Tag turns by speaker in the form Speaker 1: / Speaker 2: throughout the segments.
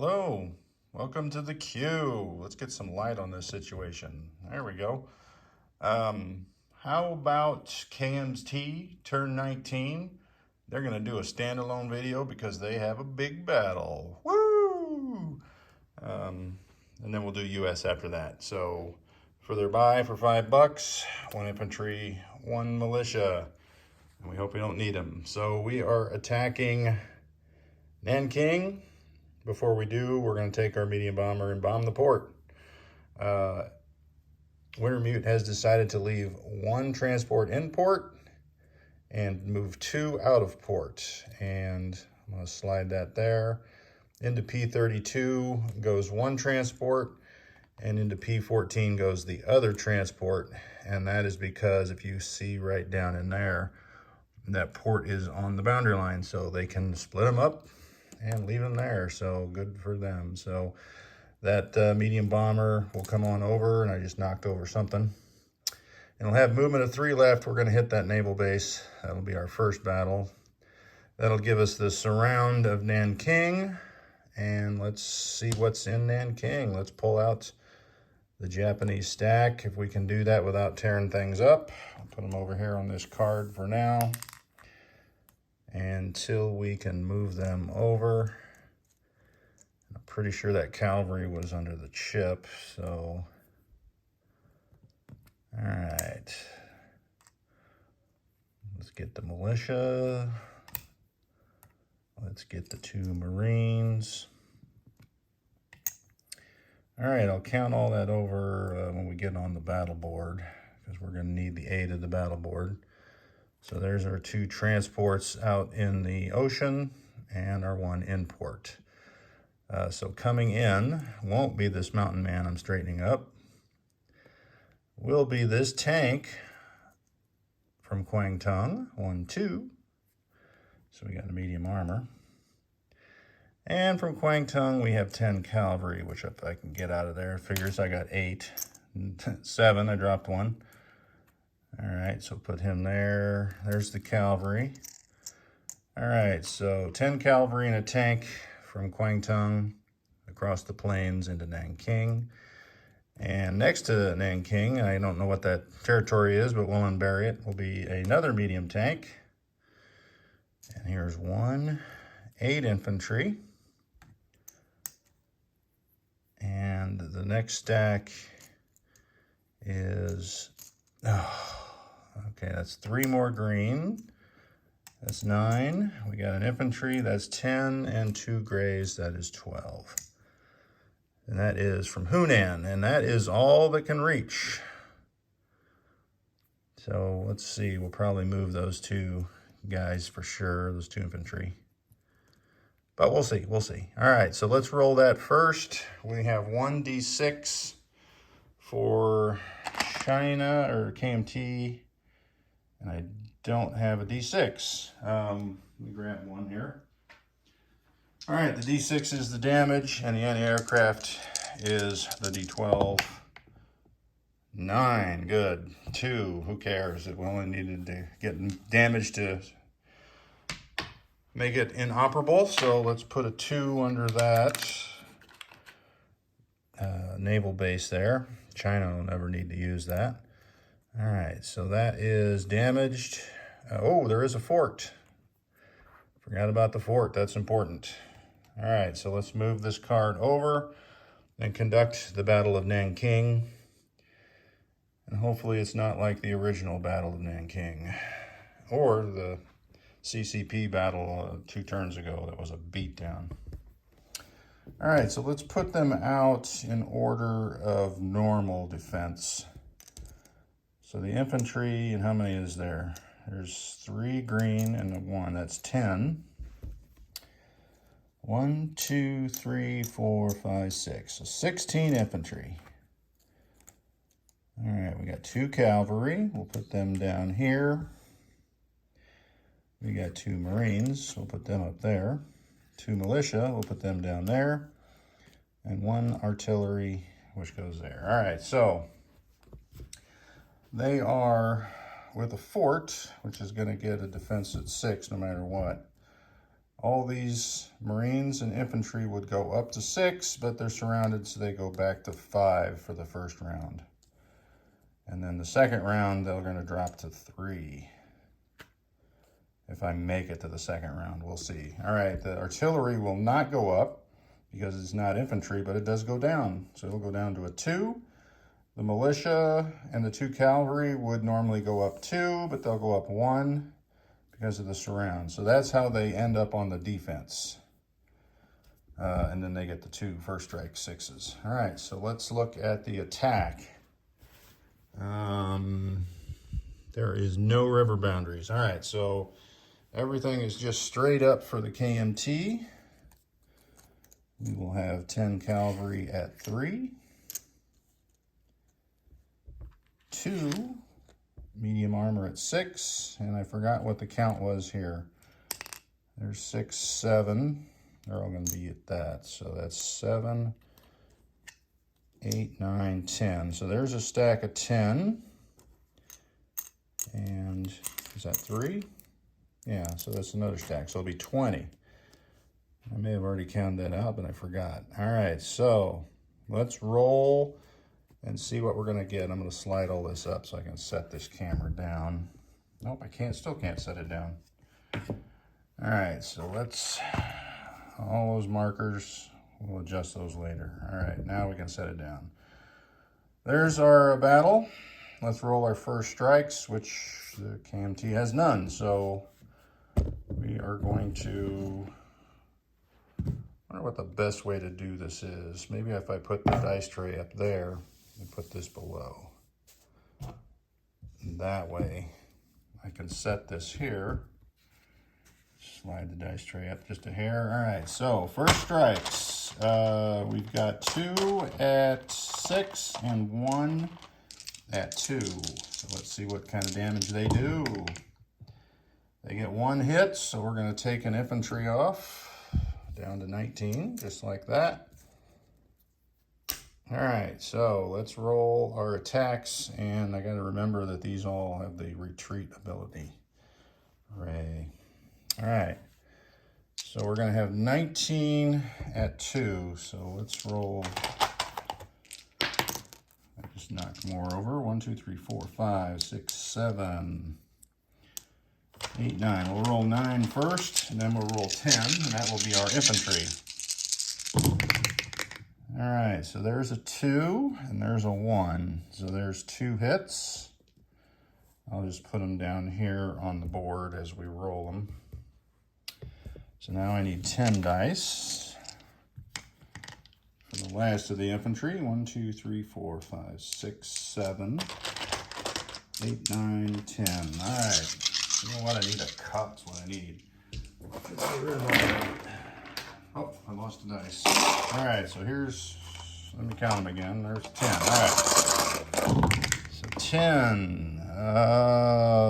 Speaker 1: Hello, welcome to the queue. Let's get some light on this situation. There we go. How about KMT turn 19? They're going to do a standalone video because they have a big battle. Woo! And then we'll do US after that. So for their buy for $5, 1 infantry, 1 militia. And we hope we don't need them. So we are attacking Nanking. Before we do, we're going to take our medium bomber and bomb the port. Wintermute has decided to leave 1 transport in port and move 2 out of port. And I'm going to slide that there. Into P32 goes 1 transport, and into P14 goes the other transport. And that is because if you see right down in there, that port is on the boundary line, so they can split them up and leave them there. So good for them. So that medium bomber will come on over, and I just knocked over something. And we'll have movement of 3 left. We're going to hit that naval base. That'll be our first battle. That'll give us the surround of Nanking. And let's see what's in Nanking. Let's pull out the Japanese stack, if we can do that without tearing things up. I'll put them over here on this card for now until we can move them over. I'm pretty sure that cavalry was under the chip, so all right. Let's get the militia. Let's get the 2 Marines. All right, I'll count all that over when we get on the battle board, because we're going to need the aid of the battle board. So there's our 2 transports out in the ocean and our 1 in port. So coming in won't be this mountain man I'm straightening up. Will be this tank from Kwangtung, 1-2. So we got a medium armor. And from Kwangtung we have 10 cavalry, which if I can get out of there, figures I got 8. 7, I dropped 1. All right, so put him there. There's the cavalry. All right, so 10 cavalry and a tank from Kwangtung across the plains into Nanking. And next to Nanking, I don't know what that territory is, but we'll unbury it, will be another medium tank. And here's 1, 8 infantry. And the next stack is, okay, that's 3 more green. That's 9. We got an infantry, that's 10, and 2 grays, that is 12. And that is from Hunan, and that is all that can reach. So let's see, we'll probably move those 2 guys for sure, those 2 infantry. But we'll see, we'll see. All right, so let's roll that first. We have 1d6 for China or KMT, and I don't have a d6. Let me grab one here. All right, the d6 is the damage, and the anti-aircraft is the d12. 9, good. 2, who cares? We only needed to get damage to make it inoperable, so let's put a 2 under that naval base there. China will never need to use that. All right, so that is damaged. Oh, there is a fort. Forgot about the fort, that's important. All right, so let's move this card over and conduct the Battle of Nanking. And hopefully it's not like the original Battle of Nanking or the CCP battle 2 turns ago that was a beatdown. All right, so let's put them out in order of normal defense. So the infantry, and how many is there? There's 3 green and a 1, that's 10. 1, 2, 3, 4, 5, 6. So 16 infantry. All right, we got 2 cavalry. We'll put them down here. We got 2 Marines. We'll put them up there. 2 militia. We'll put them down there. And 1 artillery, which goes there. All right, so they are with a fort, which is going to get a defense at 6 no matter what. All these Marines and infantry would go up to 6, but they're surrounded, so they go back to 5 for the first round. And then the second round, they're going to drop to 3. If I make it to the second round, we'll see. All right, the artillery will not go up because it's not infantry, but it does go down. So it'll go down to a 2. The militia and the 2 cavalry would normally go up 2, but they'll go up 1 because of the surround. So that's how they end up on the defense. And then they get the 2 first strike 6s. All right, so let's look at the attack. There is no river boundaries. All right, so everything is just straight up for the KMT. We will have 10 cavalry at 3. 2 medium armor at 6, and I forgot what the count was here. There's 6, 7. They're all going to be at that. So that's 7, 8, 9, 10. So there's a stack of 10. And is that 3? Yeah, so that's another stack. So it'll be 20. I may have already counted that out, but I forgot. All right, so let's roll and see what we're going to get. I'm going to slide all this up so I can set this camera down. Nope, still can't set it down. All right, so let's, all those markers, we'll adjust those later. All right, now we can set it down. There's our battle. Let's roll our first strikes, which the KMT has none. So we are going to, I wonder what the best way to do this is. Maybe if I put the dice tray up there and put this below. And that way I can set this here. Slide the dice tray up just a hair. All right, so first strikes. We've got 2 at 6 and 1 at 2. So let's see what kind of damage they do. They get 1 hit, so we're going to take an infantry off down to 19, just like that. All right, so let's roll our attacks, and I got to remember that these all have the retreat ability. Hooray. All right, so we're going to have 19 at 2, so let's roll. I just knocked more over. 1, 2, 3, 4, 5, 6, 7, 8, 9. We'll roll 9 first, and then we'll roll 10, and that will be our infantry. All right, so there's a 2, and there's a 1. So there's 2 hits. I'll just put them down here on the board as we roll them. So now I need 10 dice for the last of the infantry. 1, 2, 3, 4, 5, 6, 7, 8, 9, 10. All right. You know what? I need a cup. That's what I need. Oh, I lost a dice. All right, so here's, let me count them again. There's 10. All right. So 10.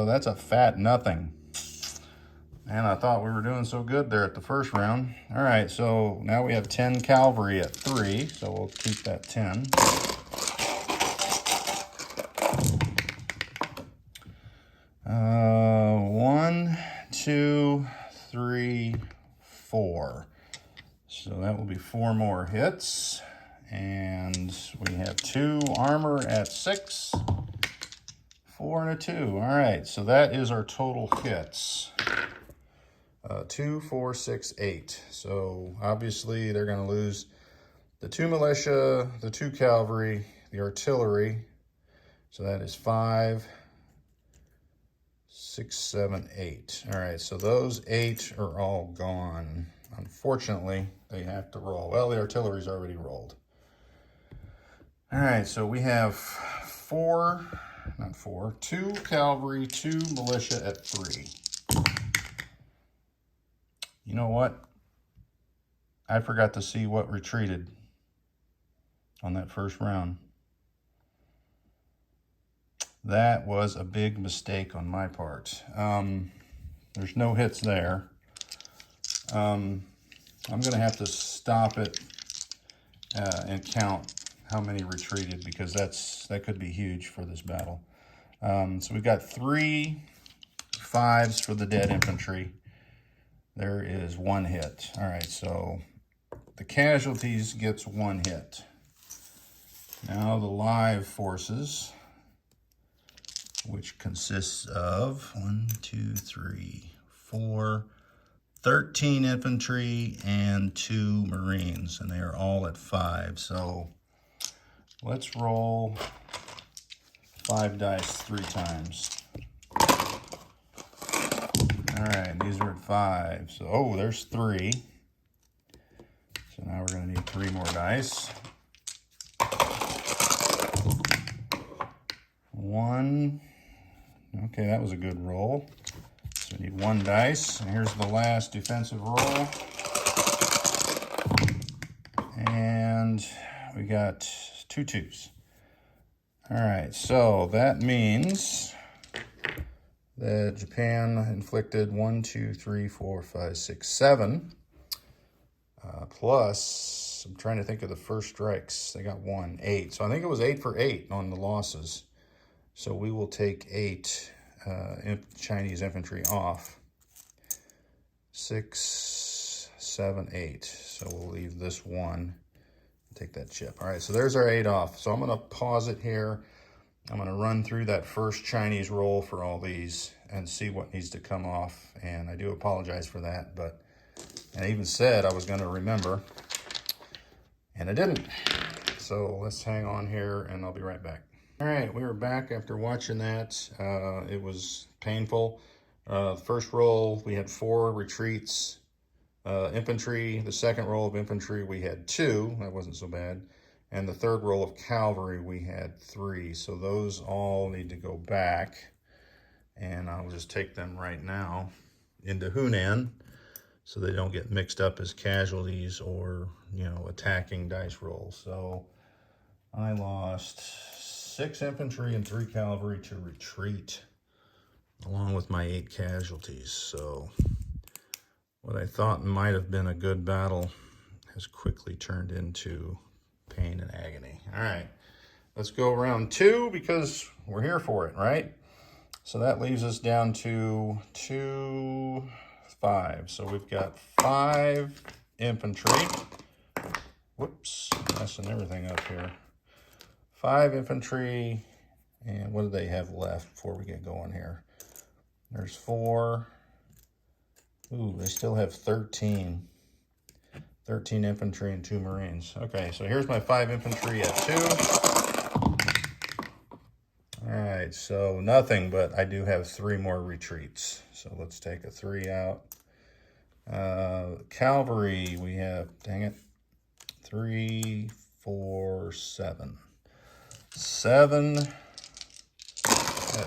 Speaker 1: That's a fat nothing. And I thought we were doing so good there at the first round. All right, so now we have 10 cavalry at 3, so we'll keep that 10. One, 2, 3, 4. So that will be 4 more hits. And we have 2 armor at 6, 4 and a 2. All right, so that is our total hits. 2, 4, 6, 8. So obviously they're going to lose the 2 militia, the 2 cavalry, the artillery. So that is 5, 6, 7, 8. All right, so those 8 are all gone. Unfortunately, they have to roll. Well, the artillery's already rolled. All right, so we have 2 cavalry, 2 militia at 3. You know what? I forgot to see what retreated on that first round. That was a big mistake on my part. There's no hits there. I'm going to have to stop it and count how many retreated, because that could be huge for this battle. So we've got 3 5s for the dead infantry. there is 1 hit. All right, so the casualties gets 1 hit. Now the live forces, which consists of 13 infantry and 2 Marines, and they are all at 5. So let's roll 5 dice 3 times. All right, these are at 5. So, oh, there's 3. So now we're going to need 3 more dice. 1. Okay, that was a good roll. So we need 1 dice. And here's the last defensive roll. And we got 2 2s. All right, so that means that Japan inflicted 1, 2, 3, 4, 5, 6, 7. Plus, I'm trying to think of the first strikes. They got 1, 8. So I think it was 8 for 8 on the losses. So we will take 8 Chinese infantry off. 6, 7, 8. So we'll leave this 1. Take that chip. All right, so there's our 8 off. So I'm going to pause it here. I'm going to run through that first Chinese roll for all these and see what needs to come off. And I do apologize for that, but I even said I was going to remember, and I didn't. So let's hang on here, and I'll be right back. All right, we were back after watching that. It was painful. First roll, we had 4 retreats. Infantry, the second roll of infantry, we had 2. That wasn't so bad. And the third roll of cavalry, we had 3. So those all need to go back. And I'll just take them right now into Hunan so they don't get mixed up as casualties or, attacking dice rolls. So I lost 6 infantry and 3 cavalry to retreat, along with my 8 casualties. So what I thought might have been a good battle has quickly turned into pain and agony. All right, let's go round 2 because we're here for it, right? So that leaves us down to 2, 5. So we've got 5 infantry. Whoops, messing everything up here. 5 infantry, and what do they have left before we get going here? There's 4. Ooh, they still have 13. 13 infantry and 2 Marines. Okay, so here's my 5 infantry at 2. All right, so nothing, but I do have 3 more retreats. So let's take a 3 out. Cavalry, we have, dang it, 3, 4, 7. 7 at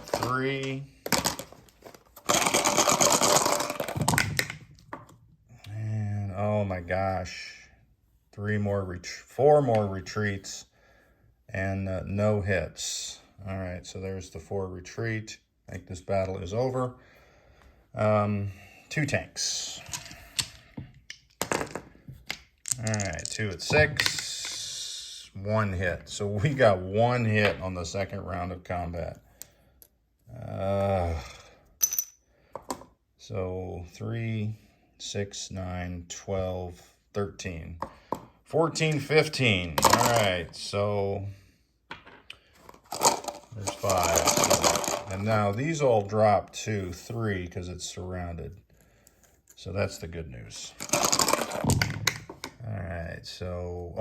Speaker 1: 3. Oh my gosh, 4 more retreats and no hits. All right, so there's the 4 retreat. I think this battle is over. 2 tanks. All right, 2 at 6, 1 hit. So we got 1 hit on the second round of combat. So 3, 6, 9, 12, 13, 14, 15. All right, so there's 5. And now these all drop to 3 because it's surrounded. So that's the good news. All right, so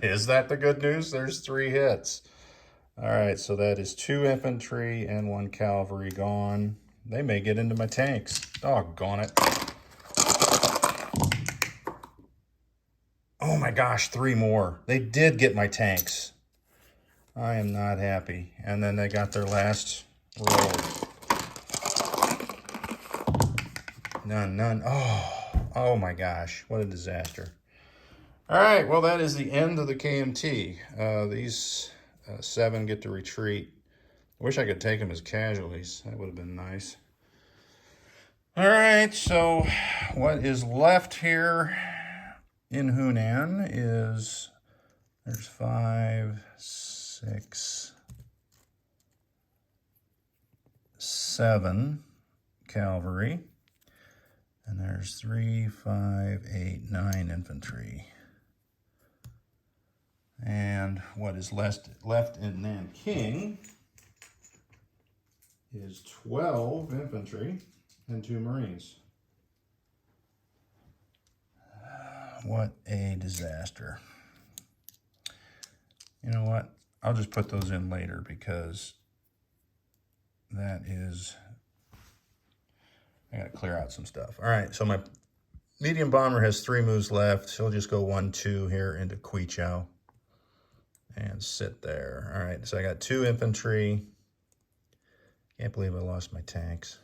Speaker 1: is that the good news? There's 3 hits. All right, so that is 2 infantry and 1 cavalry gone. They may get into my tanks. Doggone it. Oh my gosh, 3 more. They did get my tanks. I am not happy. And then they got their last roll. None. Oh my gosh, what a disaster. All right, well, that is the end of the KMT. These 7 get to retreat. I wish I could take them as casualties. That would have been nice. All right, so what is left here in Hunan is there's 5, 6, 7 cavalry. And there's 3, 5, 8, 9 infantry. And what is left in Nanking is 12 infantry and 2 Marines. What a disaster. You know what? I'll just put those in later because that is, I gotta clear out some stuff. All right, so my medium bomber has 3 moves left. So he'll just go 1, 2 here into Quichao and sit there. All right, so I got 2 infantry. Can't believe I lost my tanks.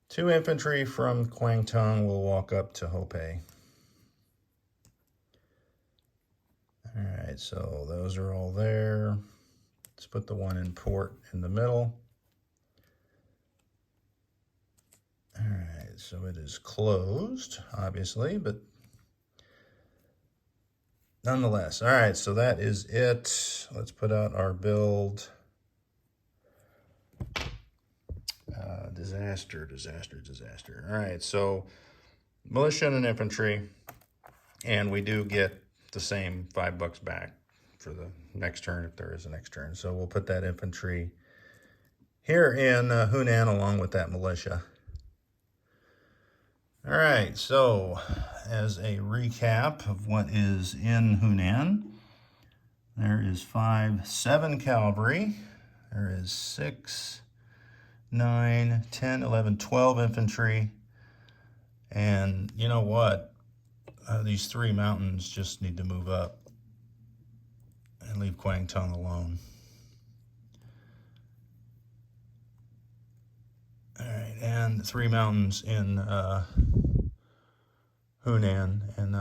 Speaker 1: 2 infantry from Kwangtung will walk up to Hopei. All right, so those are all there. Let's put the one in port in the middle. All right, so it is closed, obviously, but nonetheless. All right, so that is it. Let's put out our build. Disaster, disaster, disaster. All right, so militia and infantry, and we do get the same $5 back for the next turn if there is a next turn. So we'll put that infantry here in Hunan along with that militia. All right, so as a recap of what is in Hunan, there is 7 cavalry. There is 6, 9, 10, 11, 12 infantry. And you know what? These 3 mountains just need to move up and leave Kwangtung alone. All right, and 3 mountains in Hunan. And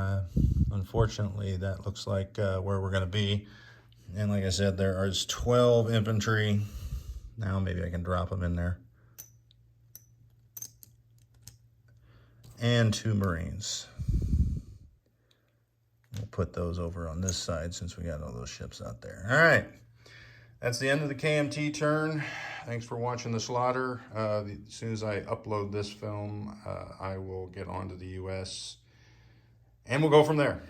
Speaker 1: unfortunately, that looks like where we're going to be. And like I said, there is 12 infantry. Now maybe I can drop them in there. And 2 Marines. We'll put those over on this side since we got all those ships out there. All right. That's the end of the KMT turn. Thanks for watching the slaughter. As soon as I upload this film, I will get on to the US. And we'll go from there.